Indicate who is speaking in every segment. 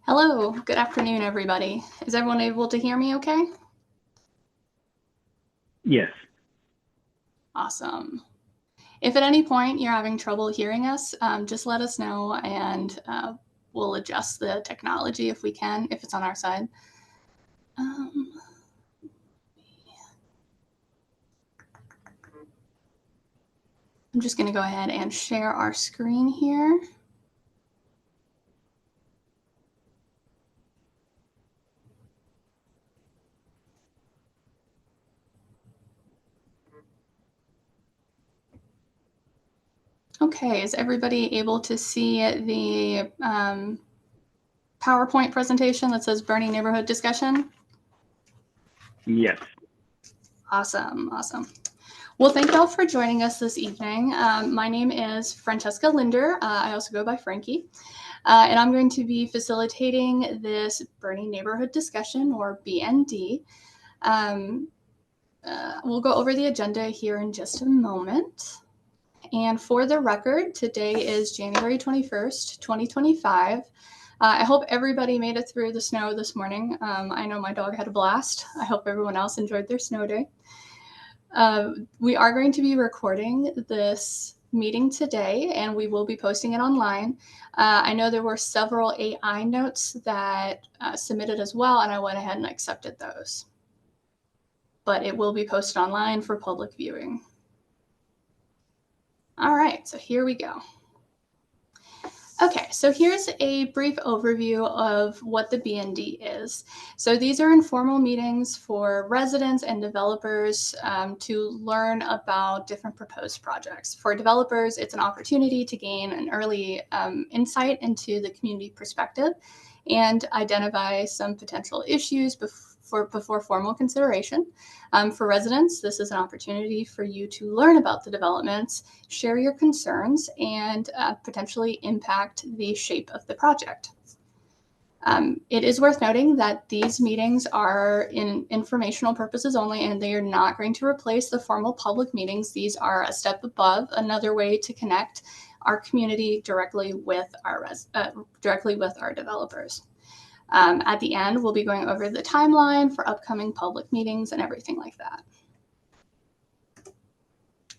Speaker 1: Hello, good afternoon, everybody. Is everyone able to hear me okay?
Speaker 2: Yes.
Speaker 1: Awesome. If at any point you're having trouble hearing us, just let us know and we'll adjust the technology if we can, if it's on our side. I'm just going to go ahead and share our screen here. Okay, is everybody able to see the PowerPoint presentation that says Boerne Neighborhood Discussion?
Speaker 2: Yes.
Speaker 1: Awesome. Well, thank y'all for joining us this evening. My name is Francesca Linder. I also go by Frankie. And I'm going to be facilitating this Boerne Neighborhood Discussion, or BND. We'll go over the agenda here in just a moment. And for the record, today is January 21st, 2025. I hope everybody made it through the snow this morning. I know my dog had a blast. I hope everyone else enjoyed their snow day. We are going to be recording this meeting today, and we will be posting it online. I know there were several AI notes that submitted as well, and I went ahead and accepted those. But it will be posted online for public viewing. All right, so here we go. Okay, so here's a brief overview of what the BND is. So these are informal meetings for residents and developers to learn about different proposed projects. For developers, it's an opportunity to gain an early insight into the community perspective and identify some potential issues before formal consideration. For residents, this is an opportunity for you to learn about the developments, share your concerns, and potentially impact the shape of the project. It is worth noting that these meetings are in informational purposes only, and they are not going to replace the formal public meetings. These are a step above, another way to connect our community directly with our developers. At the end, we'll be going over the timeline for upcoming public meetings and everything like that.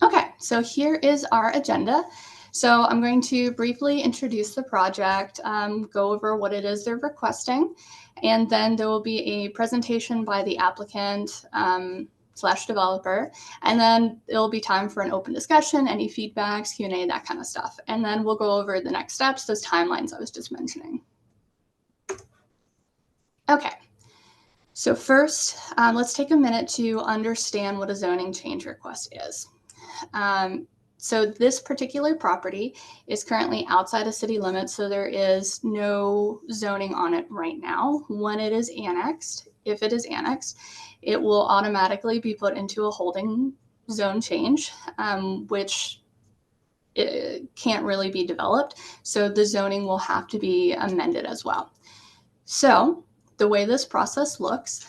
Speaker 1: Okay, so here is our agenda. So I'm going to briefly introduce the project, go over what it is they're requesting, and then there will be a presentation by the applicant / developer, and then it'll be time for an open discussion, any feedbacks, Q&A, that kind of stuff. And then we'll go over the next steps, those timelines I was just mentioning. Okay, so first, let's take a minute to understand what a zoning change request is. So this particular property is currently outside of city limits, so there is no zoning on it right now. When it is annexed, if it is annexed, it will automatically be put into a holding zone change, which it can't really be developed. So the zoning will have to be amended as well. So the way this process looks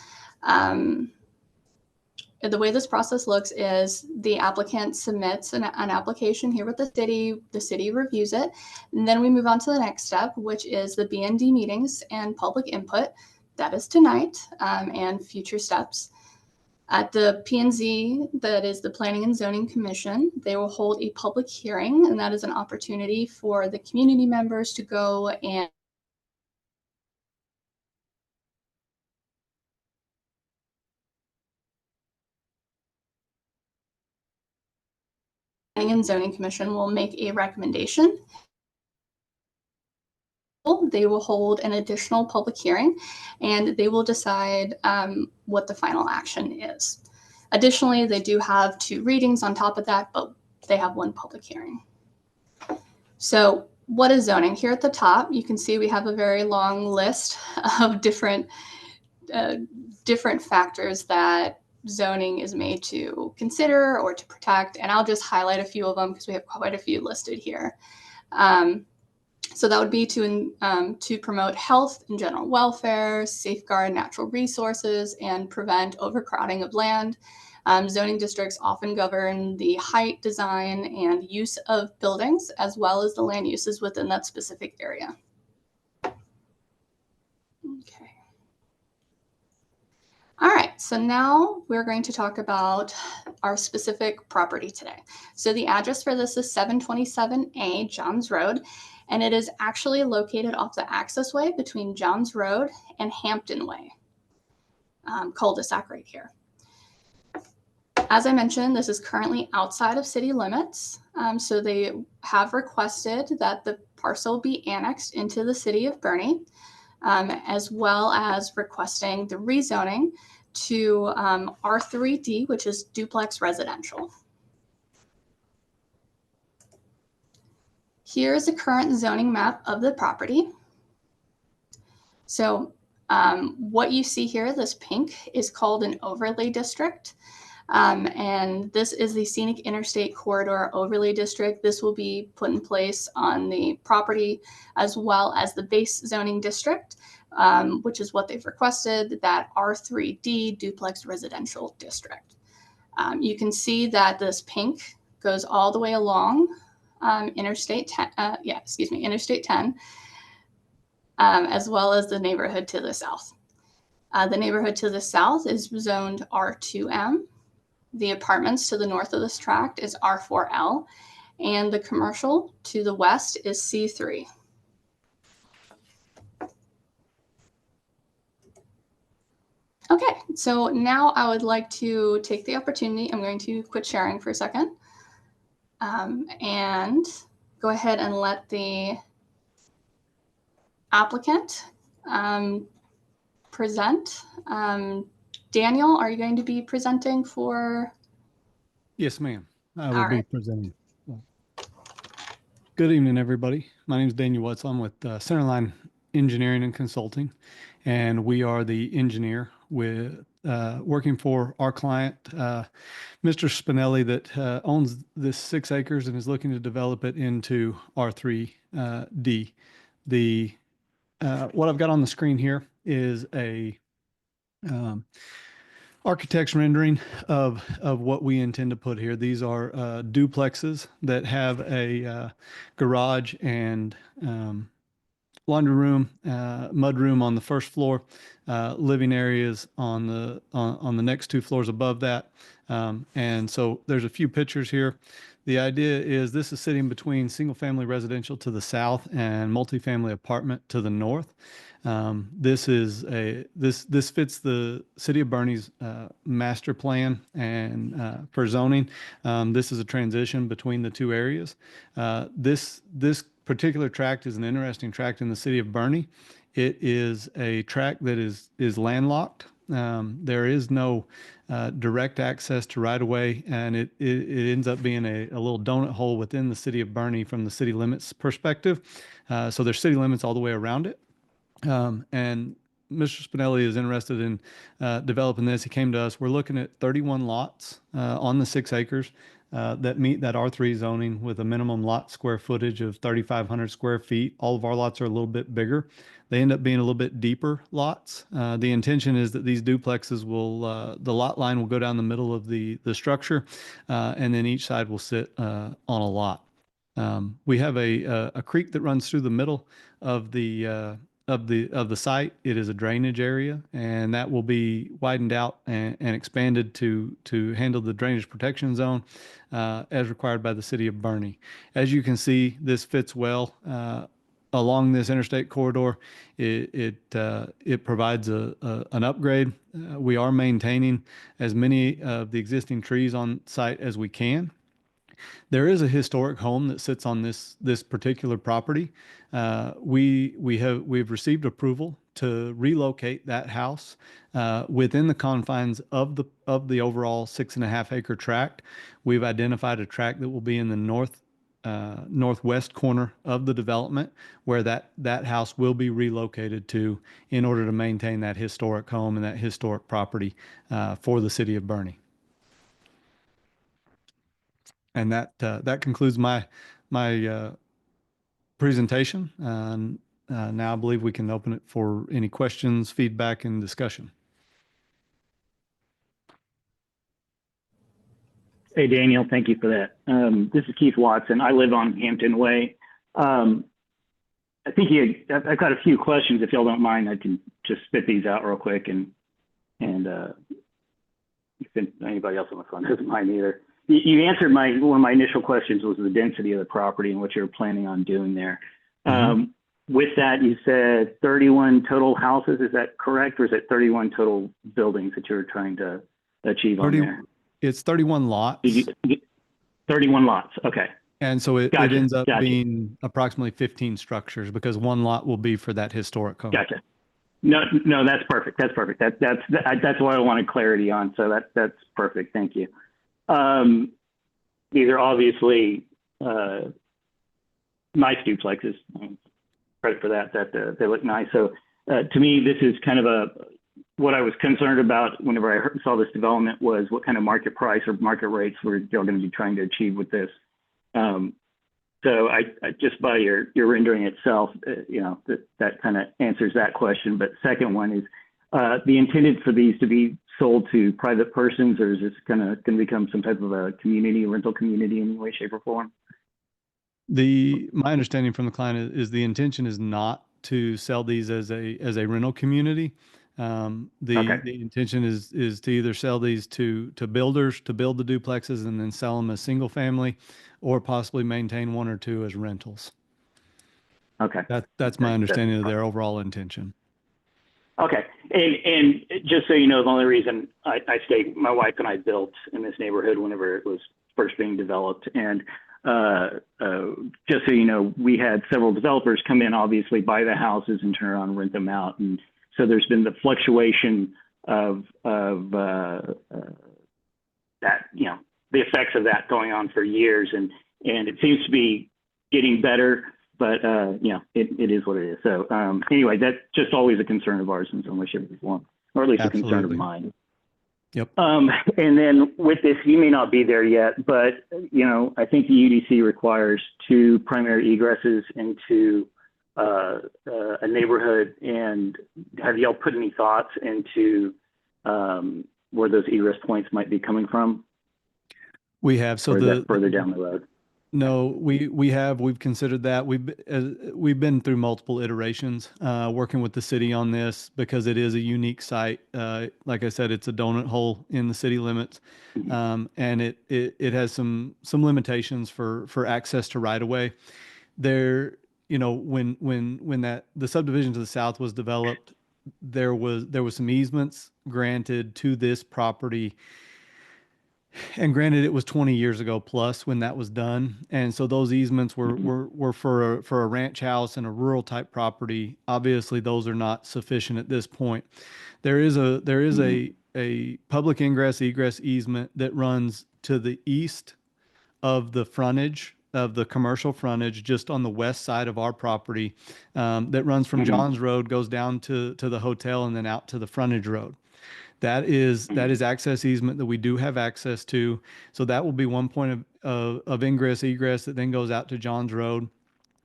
Speaker 1: is the applicant submits an application here with the city reviews it, and then we move on to the next step, which is the BND meetings and public input. That is tonight, and future steps. At the P&Z, that is the Planning and Zoning Commission, they will hold a public hearing, and that is an opportunity for the community members to go and Planning and Zoning Commission will make a recommendation. They will hold an additional public hearing, and they will decide what the final action is. Additionally, they do have 2 readings on top of that, but they have 1 public hearing. So what is zoning? Here at the top, you can see we have a very long list of different factors that zoning is made to consider or to protect, and I'll just highlight a few of them because we have quite a few listed here. So that would be to promote health and general welfare, safeguard natural resources, and prevent overcrowding of land. Zoning districts often govern the height, design, and use of buildings, as well as the land uses within that specific area. Okay. All right, so now we're going to talk about our specific property today. So the address for this is 727A Johns Road, and it is actually located off the access way between Johns Road and Hampton Way, cul-de-sac right here. As I mentioned, this is currently outside of city limits, so they have requested that the parcel be annexed into the city of Boerne, as well as requesting the rezoning to R3D, which is duplex residential. Here is the current zoning map of the property. So what you see here, this pink, is called an overlay district. And this is the Scenic Interstate Corridor Overlay District. This will be put in place on the property as well as the base zoning district, which is what they've requested, that R3D duplex residential district. You can see that this pink goes all the way along Interstate 10, Interstate 10, as well as the neighborhood to the south. The neighborhood to the south is zoned R2M. The apartments to the north of this tract is R4L, and the commercial to the west is C3. Okay, so now I would like to take the opportunity. I'm going to quit sharing for a second and go ahead and let the applicant present. Daniel, are you going to be presenting for?
Speaker 3: Yes, ma'am. I will be presenting. Good evening, everybody. My name is Daniel Wetzel. I'm with Centerline Engineering and Consulting, and we are the engineer with working for our client, Mr. Spinelli, that owns this 6 acres and is looking to develop it into R3D. What I've got on the screen here is a architect's rendering of what we intend to put here. These are duplexes that have a garage and laundry room, mud room on the first floor, living areas on the next 2 floors above that. And so there's a few pictures here. The idea is this is sitting between single family residential to the south and multifamily apartment to the north. This fits the city of Boerne's master plan and for zoning. This is a transition between the 2 areas. This particular tract is an interesting tract in the city of Boerne. It is a tract that is landlocked. There is no direct access to right of way, and it ends up being a little donut hole within the city of Boerne from the city limits perspective. So there's city limits all the way around it. And Mr. Spinelli is interested in developing this. He came to us. We're looking at 31 lots on the 6 acres that meet that R3 zoning with a minimum lot square footage of 3,500 square feet. All of our lots are a little bit bigger. They end up being a little bit deeper lots. The intention is that these duplexes will, the lot line will go down the middle of the structure, and then each side will sit on a lot. We have a creek that runs through the middle of the site. It is a drainage area, and that will be widened out and expanded to handle the drainage protection zone as required by the city of Boerne. As you can see, this fits well along this interstate corridor. It provides an upgrade. We are maintaining as many of the existing trees on site as we can. There is a historic home that sits on this particular property. We've received approval to relocate that house within the confines of the overall 6.5 acre tract. We've identified a tract that will be in the northwest corner of the development, where that house will be relocated to in order to maintain that historic home and that historic property for the city of Boerne. And that concludes my presentation. Now I believe we can open it for any questions, feedback, and discussion.
Speaker 2: Hey, Daniel, thank you for that. This is Keith Watson. I live on Hampton Way. I think I've got a few questions. If y'all don't mind, I can just spit these out real quick, and if anybody else on the phone doesn't mind either. You answered one of my initial questions was the density of the property and what you're planning on doing there. With that, you said 31 total houses. Is that correct, or is it 31 total buildings that you're trying to achieve on there?
Speaker 3: It's 31 lots.
Speaker 2: 31 lots. Okay.
Speaker 3: And so it
Speaker 2: Gotcha.
Speaker 3: ends up
Speaker 2: Gotcha.
Speaker 3: being approximately 15 structures because one lot will be for that historic home.
Speaker 2: Gotcha. No, that's perfect. That's perfect. That's what I wanted clarity on. So that's perfect. Thank you. These are obviously nice duplexes. Credit for that. They look nice. So to me, this is kind of what I was concerned about whenever I saw this development was what kind of market price or market rates were y'all going to be trying to achieve with this. So I just by your rendering itself, that kind of answers that question. But second one is the intended for these to be sold to private persons, or is this going to become some type of a rental community in any way, shape, or form?
Speaker 3: My understanding from the client is the intention is not to sell these as a rental community. The intention is to either sell these to builders to build the duplexes and then sell them as single family, or possibly maintain one or two as rentals.
Speaker 2: Okay.
Speaker 3: That's my understanding of their overall intention.
Speaker 2: Okay. And just so you know, the only reason I stayed, my wife and I built in this neighborhood whenever it was first being developed. And just so you know, we had several developers come in, obviously buy the houses and turn around and rent them out. And so there's been the fluctuation of that, the effects of that going on for years. And it seems to be getting better, but it is what it is. So anyway, that's just always a concern of ours in some way, shape, or form, or at least a concern of mine.
Speaker 3: Yep.
Speaker 2: And then with this, you may not be there yet, but I think the UDC requires 2 primary egresses into a neighborhood. And have y'all put any thoughts into where those egress points might be coming from?
Speaker 3: We have. So
Speaker 2: further down the road.
Speaker 3: No, we've considered that. We've been through multiple iterations working with the city on this because it is a unique site. Like I said, it's a donut hole in the city limits, and it has some limitations for access to right of way. There, when the subdivision to the south was developed, there was some easements granted to this property. And granted, it was 20 years ago plus when that was done, and so those easements were for a ranch house and a rural type property. Obviously, those are not sufficient at this point. There is a public ingress egress easement that runs to the east of the frontage of the commercial frontage, just on the west side of our property, that runs from Johns Road, goes down to the hotel, and then out to the frontage road. That is access easement that we do have access to. So that will be one point of ingress egress that then goes out to Johns Road.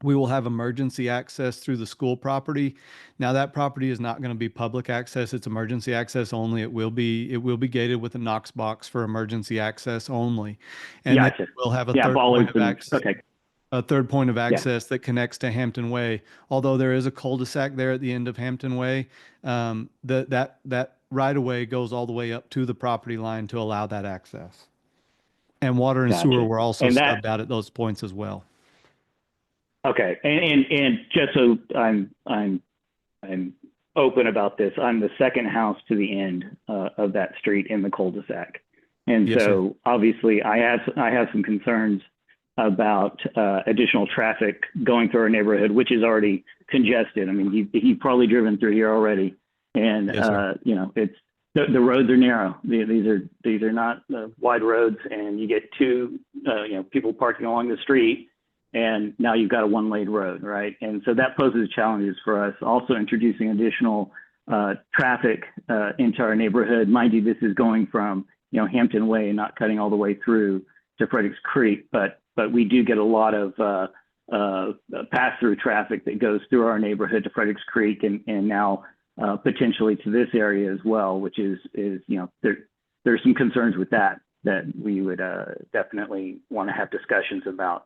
Speaker 3: We will have emergency access through the school property. Now that property is not going to be public access. It's emergency access only. It will be gated with a Knox box for emergency access only. And then we'll have a third point of access. Okay. A third point of access that connects to Hampton Way. Although there is a cul-de-sac there at the end of Hampton Way, that right of way goes all the way up to the property line to allow that access. And water and sewer were also stubbed out at those points as well.
Speaker 2: Okay, and just so I'm open about this, I'm the second house to the end of that street in the cul-de-sac, and so obviously I have some concerns about additional traffic going through our neighborhood, which is already congested. I mean, you've probably driven through here already, and it's the roads are narrow. These are not wide roads, and you get two people parking along the street, and now you've got a one-lane road, right? And so that poses challenges for us. Also introducing additional traffic into our neighborhood. Mind you, this is going from Hampton Way and not cutting all the way through to Fredericks Creek, but we do get a lot of pass-through traffic that goes through our neighborhood to Fredericks Creek and now potentially to this area as well, which is there's some concerns with that we would definitely want to have discussions about.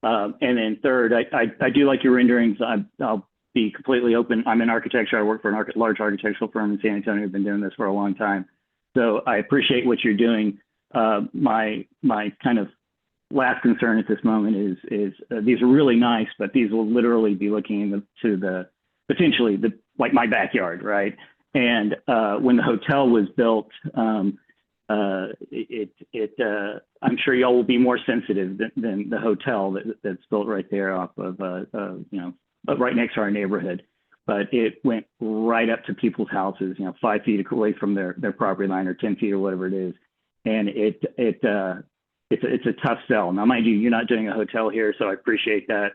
Speaker 2: And then third, I do like your renderings. I'll be completely open. I'm in architecture. I work for a large architectural firm in San Antonio. I've been doing this for a long time. So I appreciate what you're doing. My kind of last concern at this moment is these are really nice, but these will literally be looking into the potentially like my backyard, right? And when the hotel was built, I'm sure y'all will be more sensitive than the hotel that's built right there off of right next to our neighborhood. But it went right up to people's houses, 5 feet away from their property line or 10 feet or whatever it is, and it's a tough sell. Now, mind you, you're not doing a hotel here, so I appreciate that.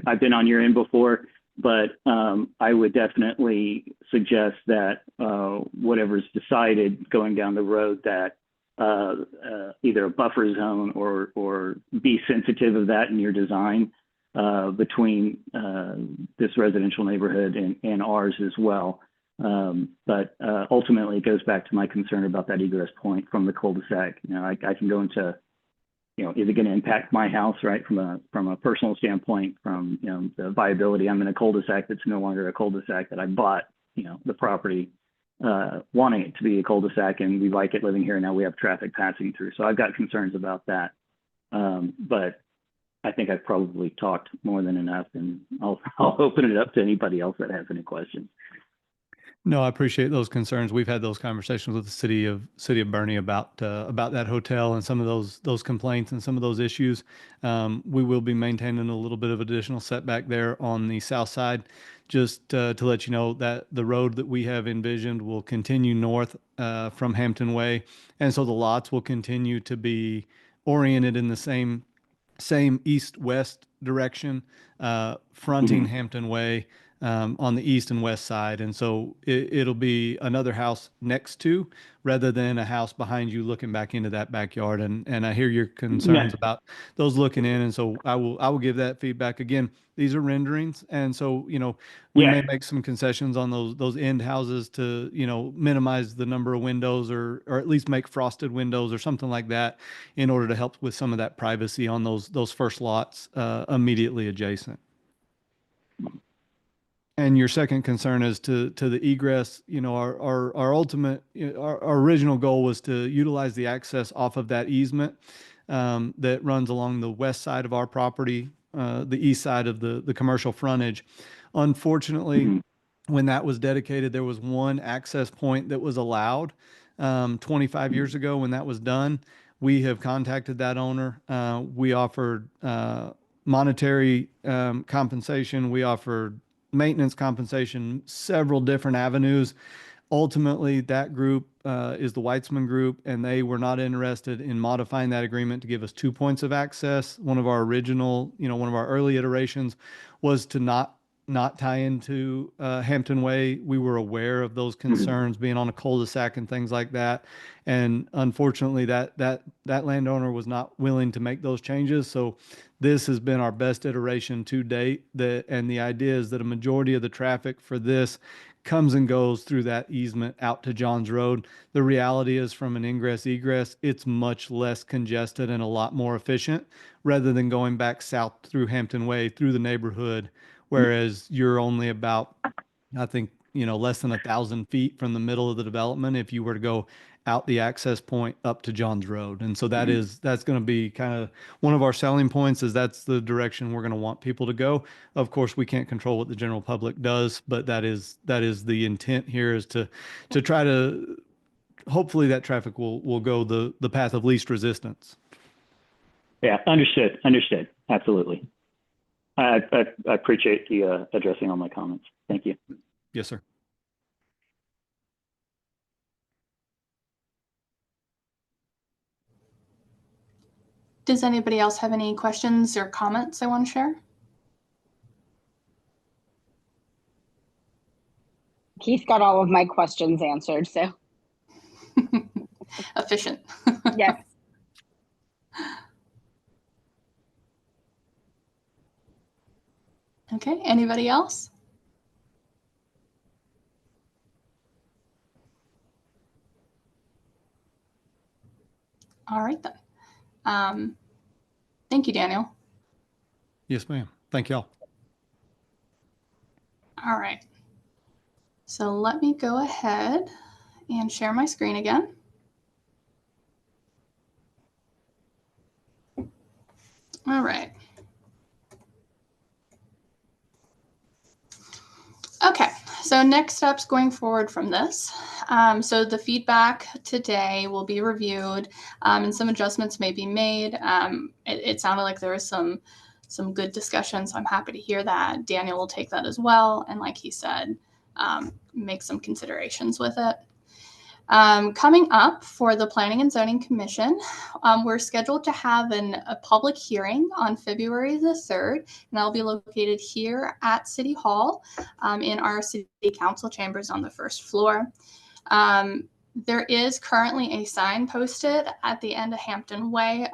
Speaker 2: I've been on your end before, but I would definitely suggest that whatever's decided going down the road, that either a buffer zone or be sensitive of that in your design between this residential neighborhood and ours as well. But ultimately, it goes back to my concern about that egress point from the cul-de-sac. I can go into, is it going to impact my house, right? From a personal standpoint, from the viability. I'm in a cul-de-sac that's no longer a cul-de-sac that I bought, the property, wanting it to be a cul-de-sac, and we like it living here. Now we have traffic passing through, so I've got concerns about that. But I think I've probably talked more than enough, and I'll open it up to anybody else that has any questions.
Speaker 3: No, I appreciate those concerns. We've had those conversations with the city of Boerne about that hotel and some of those complaints and some of those issues. We will be maintaining a little bit of additional setback there on the south side, just to let you know that the road that we have envisioned will continue north from Hampton Way, and so the lots will continue to be oriented in the same east-west direction, fronting Hampton Way on the east and west side. And so it'll be another house next to, rather than a house behind you looking back into that backyard. And I hear your concerns about those looking in. And so I will give that feedback. Again, these are renderings. And so, we may make some concessions on those end houses to, minimize the number of windows, or at least make frosted windows or something like that, in order to help with some of that privacy on those first lots immediately adjacent. And your second concern is to the egress. Our ultimate, our original goal was to utilize the access off of that easement that runs along the west side of our property, the east side of the commercial frontage. Unfortunately, when that was dedicated, there was one access point that was allowed 25 years ago. When that was done, we have contacted that owner. We offered monetary compensation. We offered maintenance compensation, several different avenues. Ultimately, that group is the Weitzman Group, and they were not interested in modifying that agreement to give us 2 points of access. One of our early iterations was to not tie into Hampton Way. We were aware of those concerns being on a cul-de-sac and things like that. And unfortunately, that landowner was not willing to make those changes. So this has been our best iteration to date. And the idea is that a majority of the traffic for this comes and goes through that easement out to Johns Road. The reality is, from an ingress egress, it's much less congested and a lot more efficient, rather than going back south through Hampton Way through the neighborhood, whereas you're only about, I think, less than 1,000 feet from the middle of the development if you were to go out the access point up to Johns Road. And so that's going to be kind of one of our selling points, is that's the direction we're going to want people to go. Of course, we can't control what the general public does, but that is the intent here, is to try to, hopefully that traffic will go the path of least resistance.
Speaker 2: Yeah, understood. Absolutely. I appreciate the addressing all my comments. Thank you.
Speaker 3: Yes, sir.
Speaker 1: Does anybody else have any questions or comments they want to share?
Speaker 4: Keith got all of my questions answered, so.
Speaker 1: Efficient.
Speaker 4: Yes.
Speaker 1: Okay, anybody else? All right then. Thank you, Daniel.
Speaker 3: Yes, ma'am. Thank y'all.
Speaker 1: All right. So let me go ahead and share my screen again. All right. Okay, so next steps going forward from this. So the feedback today will be reviewed and some adjustments may be made. It sounded like there was some good discussion, so I'm happy to hear that. Daniel will take that as well, and like he said, make some considerations with it. Coming up for the Planning and Zoning Commission, we're scheduled to have a public hearing on February the 3rd, and that'll be located here at City Hall in our City Council chambers on the first floor. There is currently a sign posted at the end of Hampton Way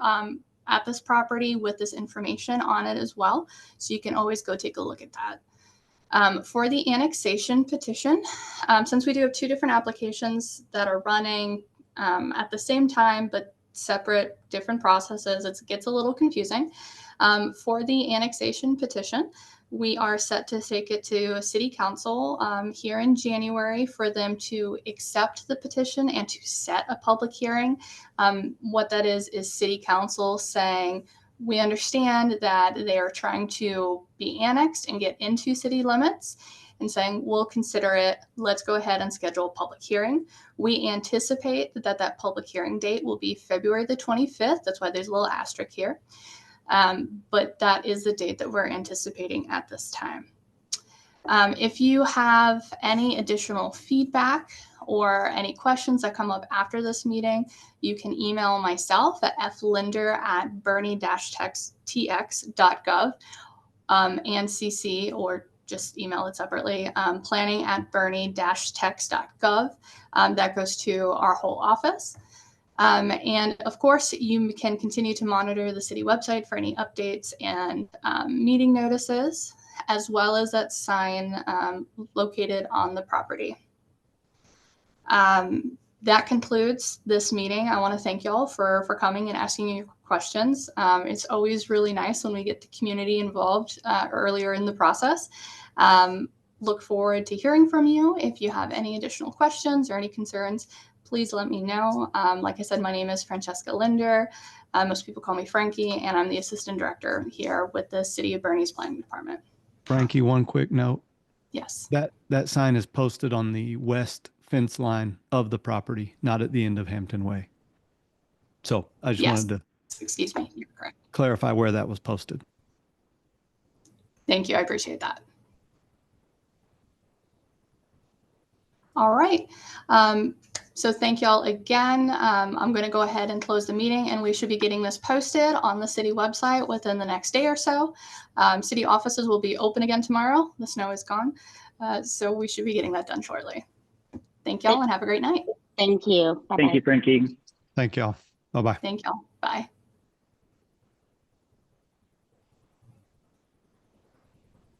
Speaker 1: at this property with this information on it as well, so you can always go take a look at that. For the annexation petition, since we do have two different applications that are running at the same time, but separate different processes, it gets a little confusing. For the annexation petition, we are set to take it to City Council here in January for them to accept the petition and to set a public hearing. What that is City Council saying, we understand that they are trying to be annexed and get into city limits and saying, we'll consider it. Let's go ahead and schedule a public hearing. We anticipate that that public hearing date will be February the 25th. That's why there's a little asterisk here. But that is the date that we're anticipating at this time. If you have any additional feedback or any questions that come up after this meeting, you can email myself at flinder@boerne-tx.gov and CC, or just email it separately, planning@boerne-tx.gov. That goes to our whole office. And of course, you can continue to monitor the city website for any updates and meeting notices, as well as that sign located on the property. That concludes this meeting. I want to thank y'all for coming and asking your questions. It's always really nice when we get the community involved earlier in the process. Look forward to hearing from you. If you have any additional questions or any concerns, please let me know. Like I said, my name is Francesca Linder. Most people call me Frankie, and I'm the Assistant Director here with the City of Boerne's Planning Department.
Speaker 3: Frankie, one quick note.
Speaker 1: Yes.
Speaker 3: That sign is posted on the west fence line of the property, not at the end of Hampton Way. So I just wanted to
Speaker 1: excuse me, you're correct.
Speaker 3: Clarify where that was posted.
Speaker 1: Thank you. I appreciate that. All right. So thank y'all again. I'm going to go ahead and close the meeting, and we should be getting this posted on the city website within the next day or so. City offices will be open again tomorrow. The snow is gone. So we should be getting that done shortly. Thank y'all and have a great night.
Speaker 4: Thank you. Bye-bye.
Speaker 2: Thank you, Frankie.
Speaker 3: Thank y'all. Bye-bye.
Speaker 1: Thank y'all. Bye.